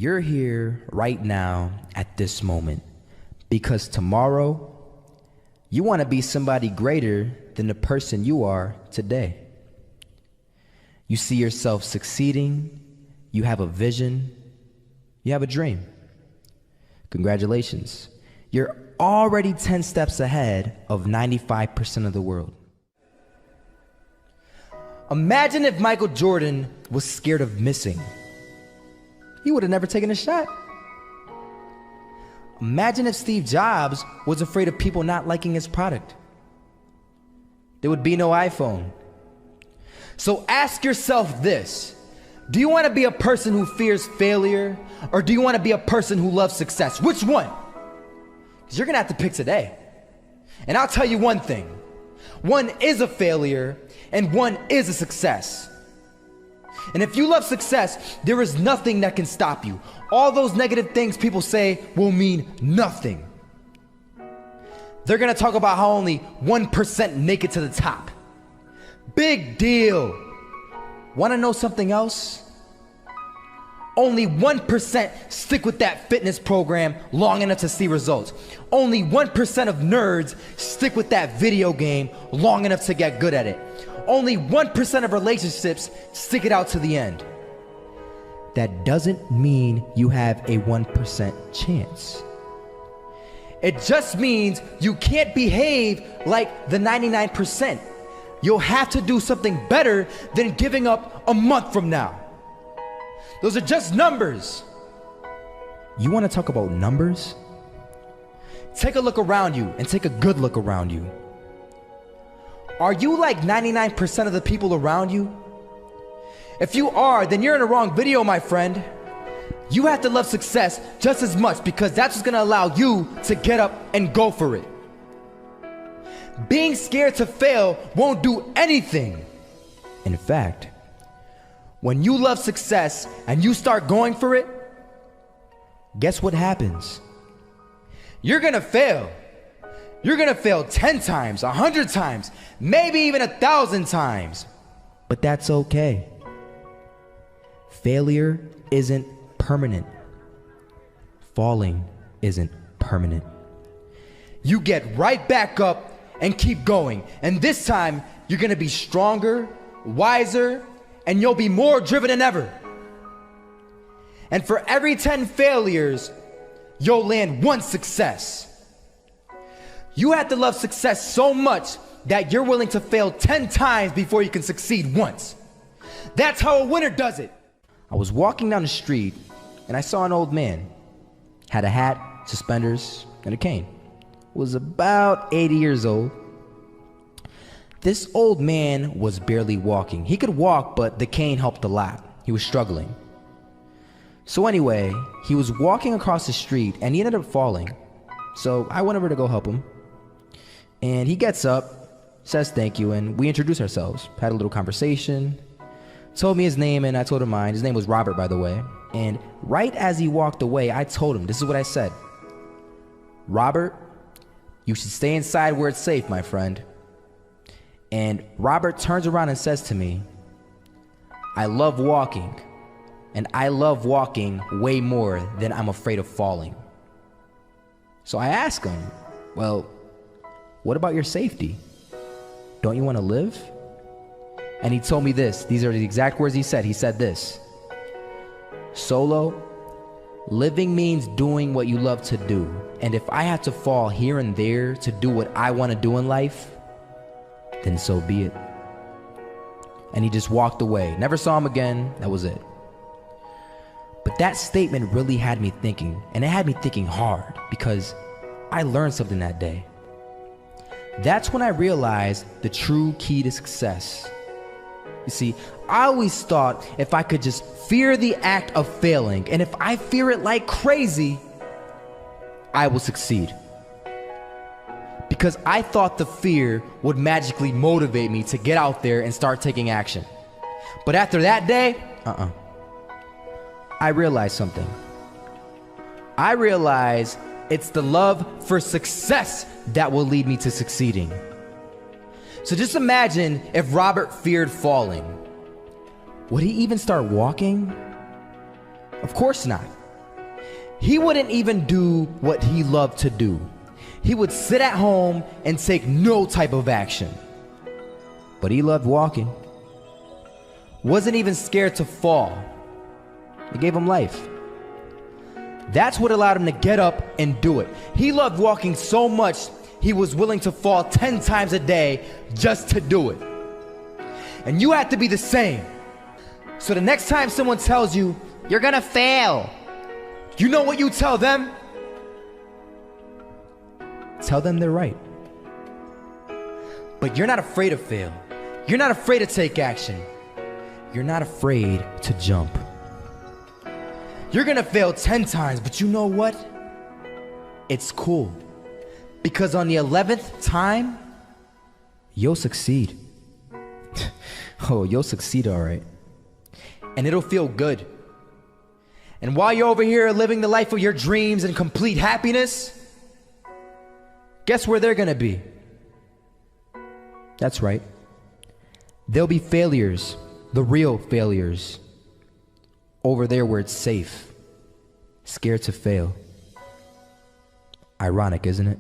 You're here right now at this moment because tomorrow you want to be somebody greater than the person you are today. You see yourself succeeding, you have a vision, you have a dream. Congratulations. You're already 10 steps ahead of 95% of the world. Imagine if Michael Jordan was scared of missing. He would have never taken a shot. Imagine if Steve Jobs was afraid of people not liking his product. There would be no iPhone. So ask yourself this: do you want to be a person who fears failure, or do you want to be a person who loves success? Which one? Because you're going to have to pick today. And I'll tell you one thing: one is a failure and one is a success. And if you love success, there is nothing that can stop you. All those negative things people say will mean nothing. They're gonna talk about how only 1% make it to the top. Big deal. Wanna know something else? Only 1% stick with that fitness program long enough to see results. Only 1% of nerds stick with that video game long enough to get good at it. Only 1% of relationships stick it out to the end. That doesn't mean you have a 1% chance. It just means you can't behave like the 99%. You'll have to do something better than giving up a month from now. Those are just numbers. You want to talk about numbers? Take a look around you and take a good look around you. Are you like 99% of the people around you? If you are, then you're in the wrong video, my friend. You have to love success just as much because that's what's gonna allow you to get up and go for it. Being scared to fail won't do anything. In fact, when you love success and you start going for it, guess what happens? You're gonna fail. You're gonna fail 10 times, 100 times, maybe even 1,000 times. But that's okay. Failure isn't permanent. Falling isn't permanent. You get right back up and keep going. And this time, you're gonna be stronger, wiser, and you'll be more driven than ever. And for every 10 failures, you'll land one success. You have to love success so much that you're willing to fail 10 times before you can succeed once. That's how a winner does it. I was walking down the street and I saw an old man. Had a hat, suspenders, and a cane. Was about 80 years old. This old man was barely walking. He could walk, but the cane helped a lot. He was struggling. So anyway, he was walking across the street and he ended up falling. So I went over to go help him. And he gets up, says thank you, and we introduced ourselves. Had a little conversation. Told me his name and I told him mine. His name was Robert, by the way. And right as he walked away, I told him, this is what I said: Robert, you should stay inside where it's safe, my friend. And Robert turns around and says to me, I love walking, and I love walking way more than I'm afraid of falling. So I asked him, well, what about your safety? Don't you want to live? And he told me this. These are the exact words he said. He said this: Solo, living means doing what you love to do. And if I have to fall here and there to do what I want to do in life, then so be it. And he just walked away. Never saw him again. That was it. But that statement really had me thinking, and it had me thinking hard, because I learned something that day. That's when I realized the true key to success. You see, I always thought if I could just fear the act of failing, and if I fear it like crazy, I will succeed. Because I thought the fear would magically motivate me to get out there and start taking action. But after that day, I realized something. I realized it's the love for success that will lead me to succeeding. So just imagine if Robert feared falling. Would he even start walking? Of course not. He wouldn't even do what he loved to do. He would sit at home and take no type of action. But he loved walking. Wasn't even scared to fall. It gave him life. That's what allowed him to get up and do it. He loved walking so much, he was willing to fall 10 times a day just to do it. And you have to be the same. So the next time someone tells you, you're gonna fail, you know what you tell them? Tell them they're right. But you're not afraid to fail. You're not afraid to take action. You're not afraid to jump. You're gonna fail 10 times, but you know what? It's cool. Because on the 11th time, you'll succeed. Oh, you'll succeed all right. And it'll feel good. And while you're over here living the life of your dreams and complete happiness, guess where they're gonna be? That's right. They'll be failures, the real failures. Over there where it's safe, scared to fail. Ironic, isn't it?